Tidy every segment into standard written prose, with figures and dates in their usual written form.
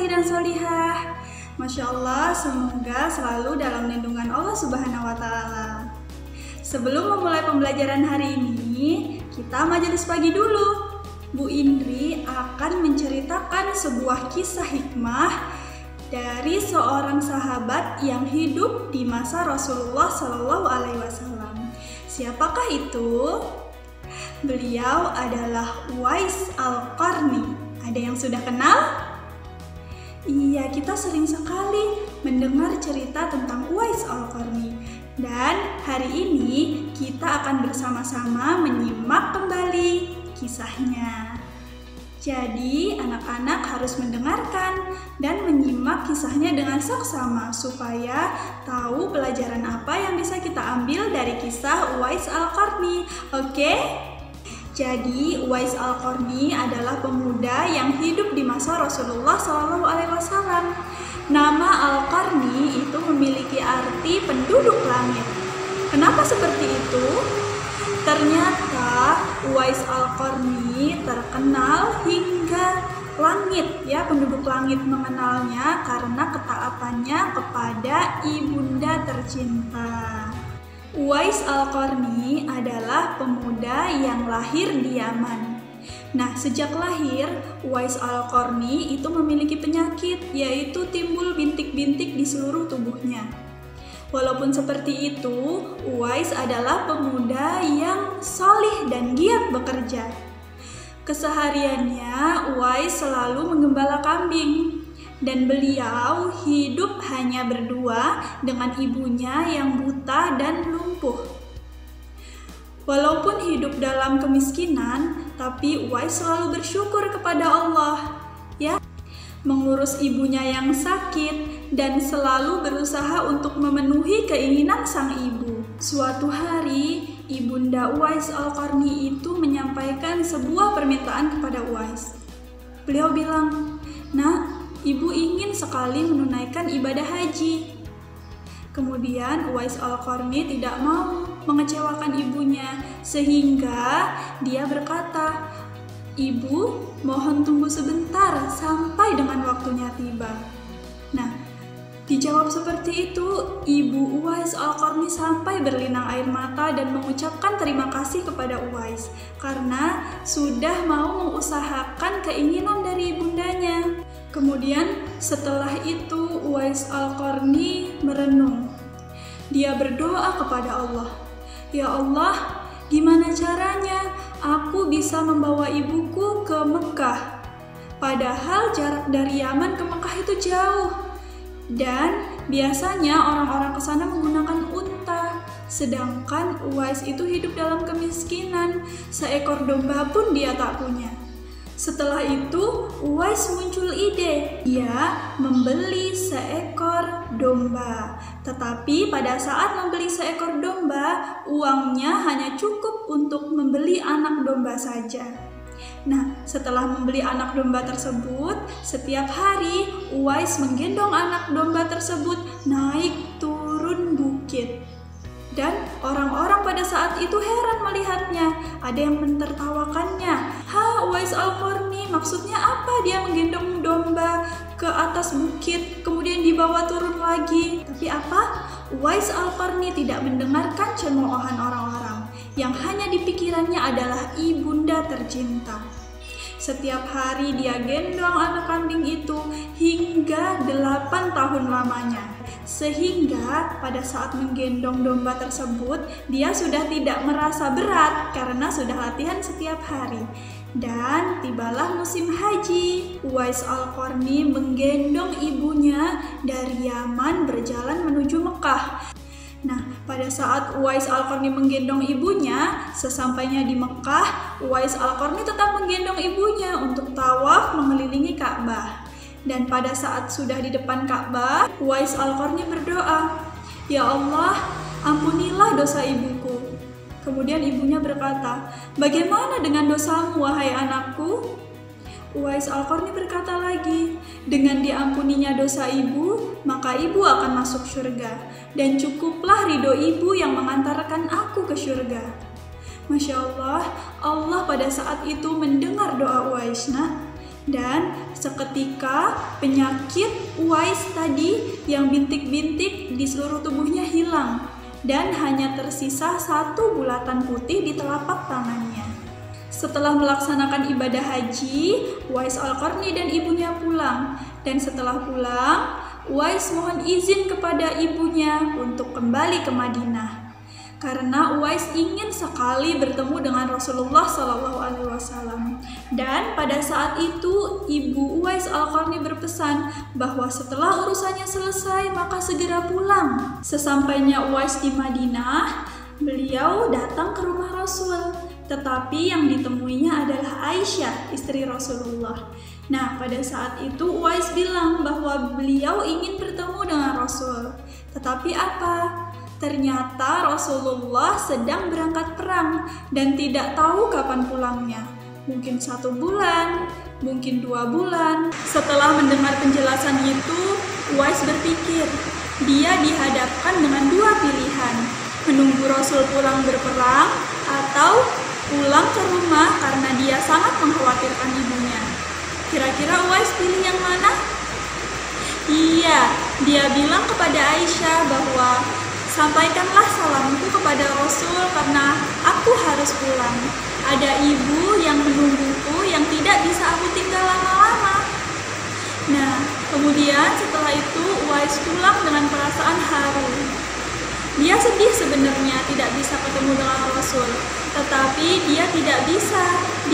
solih dan solihah. Masya Allah, semoga selalu dalam lindungan Allah Subhanahu wa Ta'ala. Sebelum memulai pembelajaran hari ini, kita majelis pagi dulu. Bu Indri akan menceritakan sebuah kisah hikmah dari seorang sahabat yang hidup di masa Rasulullah Shallallahu Alaihi Wasallam. Siapakah itu? Beliau adalah Uwais Al-Qarni. Ada yang sudah kenal? Iya, kita sering sekali mendengar cerita tentang Uwais Al-Qarni. Dan hari ini kita akan bersama-sama menyimak kembali kisahnya. Jadi anak-anak harus mendengarkan dan menyimak kisahnya dengan seksama supaya tahu pelajaran apa yang bisa kita ambil dari kisah Uwais Al-Qarni. Oke? Jadi Uwais Al-Qarni adalah pemuda yang hidup di masa Rasulullah SAW. Nama Al-Qarni itu memiliki arti penduduk langit. Kenapa seperti itu? Ternyata Uwais Al-Qarni terkenal hingga langit, ya, penduduk langit mengenalnya karena ketaatannya kepada ibunda tercinta. Uwais Al-Qarni adalah pemuda yang lahir di Yaman. Nah, sejak lahir, Uwais Al-Qarni itu memiliki penyakit, yaitu timbul bintik-bintik di seluruh tubuhnya. Walaupun seperti itu, Uwais adalah pemuda yang solih dan giat bekerja. Kesehariannya, Uwais selalu menggembala kambing. Dan beliau hidup hanya berdua dengan ibunya yang buta dan lumpuh. Walaupun hidup dalam kemiskinan, tapi Uwais selalu bersyukur kepada Allah, ya, mengurus ibunya yang sakit dan selalu berusaha untuk memenuhi keinginan sang ibu. Suatu hari, ibunda Uwais Al-Qarni itu menyampaikan sebuah permintaan kepada Uwais. Beliau bilang, "Nak, Ibu ingin sekali menunaikan ibadah haji." Kemudian Uwais Al-Qarni tidak mau mengecewakan ibunya, sehingga dia berkata, "Ibu, mohon tunggu sebentar sampai dengan waktunya tiba." Nah, dijawab seperti itu, ibu Uwais Al-Qarni sampai berlinang air mata dan mengucapkan terima kasih kepada Uwais karena sudah mau mengusahakan keinginan dari ibundanya. Kemudian setelah itu Uwais Al-Qarni merenung. Dia berdoa kepada Allah, "Ya Allah, gimana caranya aku bisa membawa ibuku ke Mekah? Padahal jarak dari Yaman ke Mekah itu jauh. Dan biasanya orang-orang ke sana menggunakan unta. Sedangkan Uwais itu hidup dalam kemiskinan, seekor domba pun dia tak punya." Setelah itu, Uwais muncul ide. Dia membeli seekor domba. Tetapi pada saat membeli seekor domba, uangnya hanya cukup untuk membeli anak domba saja. Nah, setelah membeli anak domba tersebut, setiap hari Uwais menggendong anak domba tersebut naik turun bukit. Dan orang-orang pada saat itu heran melihatnya. Ada yang mentertawakannya. "Ha, Uwais Al-Qarni, maksudnya apa dia menggendong domba ke atas bukit, kemudian dibawa turun lagi?" Tapi apa? Uwais Al-Qarni tidak mendengarkan cemoohan orang-orang. Yang hanya di pikirannya adalah ibunda tercinta. Setiap hari dia gendong anak kambing itu hingga 8 tahun lamanya. Sehingga pada saat menggendong domba tersebut, dia sudah tidak merasa berat karena sudah latihan setiap hari. Dan tibalah musim haji. Uwais Al-Qarni menggendong ibunya dari Yaman berjalan menuju Mekah. Nah, pada saat Uwais Al-Qarni menggendong ibunya, sesampainya di Mekah, Uwais Al-Qarni tetap menggendong ibunya untuk tawaf mengelilingi Ka'bah. Dan pada saat sudah di depan Ka'bah, Uwais Al-Qarni berdoa, "Ya Allah, ampunilah dosa ibuku." Kemudian ibunya berkata, "Bagaimana dengan dosamu, wahai anakku?" Uwais Al-Qarni berkata lagi, "Dengan diampuninya dosa ibu, maka ibu akan masuk surga, dan cukuplah ridho ibu yang mengantarkan aku ke surga." Masya Allah, Allah pada saat itu mendengar doa Uwais. Dan seketika penyakit Uwais tadi yang bintik-bintik di seluruh tubuhnya hilang dan hanya tersisa satu bulatan putih di telapak tangannya. Setelah melaksanakan ibadah haji, Uwais Al-Qarni dan ibunya pulang. Dan setelah pulang, Uwais mohon izin kepada ibunya untuk kembali ke Madinah. Karena Uwais ingin sekali bertemu dengan Rasulullah SAW. Dan pada saat itu, ibu Uwais Al-Qarni berpesan bahwa setelah urusannya selesai, maka segera pulang. Sesampainya Uwais di Madinah, beliau datang ke rumah Rasul. Tetapi yang ditemuinya adalah Aisyah, istri Rasulullah. Nah, pada saat itu Uwais bilang bahwa beliau ingin bertemu dengan Rasul. Tetapi apa? Ternyata Rasulullah sedang berangkat perang dan tidak tahu kapan pulangnya. Mungkin 1 bulan, mungkin 2 bulan. Setelah mendengar penjelasan itu, Uwais berpikir, dia dihadapkan dengan 2 pilihan. Menunggu Rasul pulang berperang atau pulang ke rumah karena dia sangat mengkhawatirkan ibunya. Kira-kira Uwais pilih yang mana? Iya, dia bilang kepada Aisyah bahwa sampaikanlah salamku kepada Rasul karena aku harus pulang. Ada ibu yang menungguku yang tidak bisa aku tinggal lama-lama. Nah, kemudian setelah itu Uwais pulang dengan perasaan haru. Dia sedih sebenarnya tidak bisa ketemu dengan Rasul, tetapi dia tidak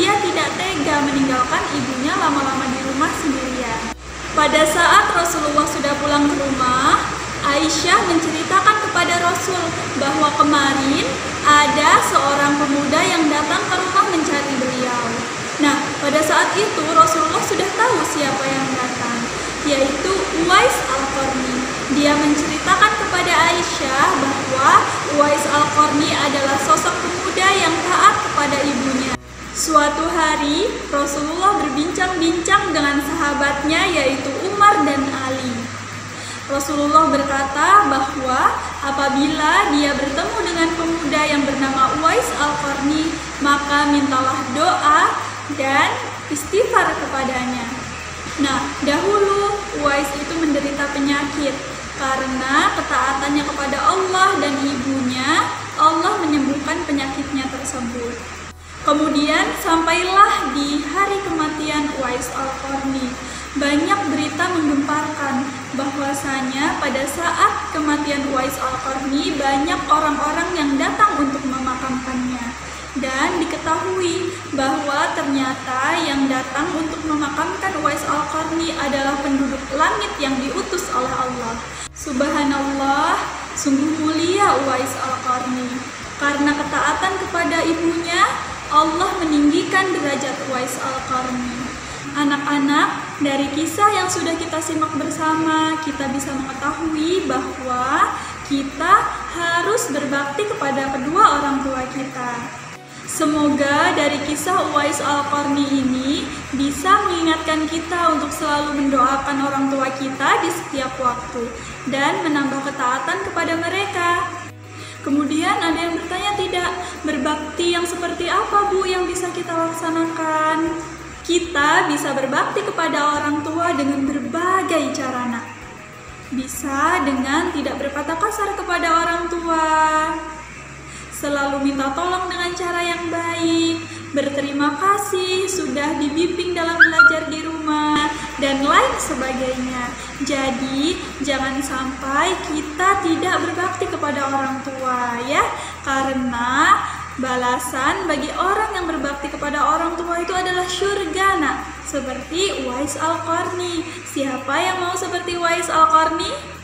tidak tega meninggalkan ibunya lama-lama di rumah sendirian. Pada saat Rasulullah sudah pulang ke rumah, Aisyah menceritakan kepada Rasul bahwa kemarin ada seorang pemuda yang datang ke rumah mencari beliau. Nah, pada saat itu Rasulullah sudah tahu siapa yang datang, yaitu Uwais Al-Qarni. Dia menceritakan kepada Aisyah bahwa Uwais Al-Qarni adalah sosok pemuda yang taat kepada ibunya. Suatu hari, Rasulullah berbincang-bincang dengan sahabatnya yaitu Umar dan Ali. Rasulullah berkata bahwa apabila dia bertemu dengan pemuda yang bernama Uwais Al-Qarni, maka mintalah doa dan istighfar kepadanya. Nah, dahulu Uwais itu menderita penyakit. Karena ketaatannya kepada Allah dan ibunya, Allah menyembuhkan penyakitnya tersebut. Kemudian sampailah di hari kematian Uwais Al-Qarni. Banyak berita menggemparkan bahwasanya pada saat kematian Uwais Al-Qarni banyak orang-orang yang datang untuk memakamkannya. Dan diketahui bahwa ternyata yang datang untuk memakamkan Uwais Al-Qarni adalah penduduk langit yang diutus oleh Allah. Subhanallah, sungguh mulia Uwais Al-Qarni. Karena ketaatan kepada ibunya, Allah meninggikan derajat Uwais Al-Qarni. Anak-anak, dari kisah yang sudah kita simak bersama, kita bisa mengetahui bahwa kita harus berbakti kepada kedua orang tua kita. Semoga dari kisah Uwais Al-Qarni ini bisa mengingatkan kita untuk selalu mendoakan orang tua kita di setiap waktu dan menambah ketaatan kepada mereka. Kemudian ada yang bertanya, tidak, berbakti yang seperti apa Bu yang bisa kita laksanakan? Kita bisa berbakti kepada orang tua dengan berbagai cara, nak. Bisa dengan tidak berkata kasar kepada orang tua, selalu minta tolong dengan cara yang baik, berterima kasih sudah dibimbing dalam belajar di rumah, dan lain sebagainya. Jadi, jangan sampai kita tidak berbakti kepada orang tua ya, karena balasan bagi orang yang berbakti kepada orang tua itu adalah surga, nak. Seperti Uwais Al-Qarni. Siapa yang mau seperti Uwais Al-Qarni?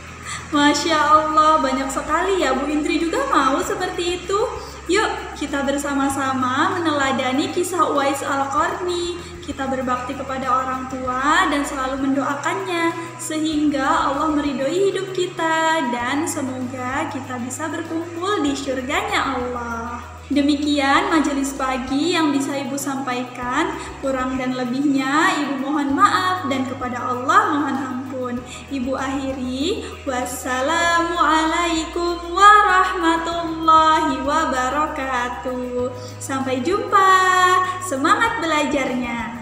Masya Allah, banyak sekali ya. Bu Indri juga mau seperti itu. Yuk, kita bersama-sama meneladani kisah Uwais Al-Qarni. Kita berbakti kepada orang tua dan selalu mendoakannya, sehingga Allah meridhoi hidup kita dan semoga kita bisa berkumpul di surganya Allah. Demikian majelis pagi yang bisa Ibu sampaikan. Kurang dan lebihnya Ibu mohon maaf dan kepada Allah mohon ampun. Ibu akhiri, wassalamualaikum warahmatullahi wabarakatuh. Sampai jumpa, semangat belajarnya.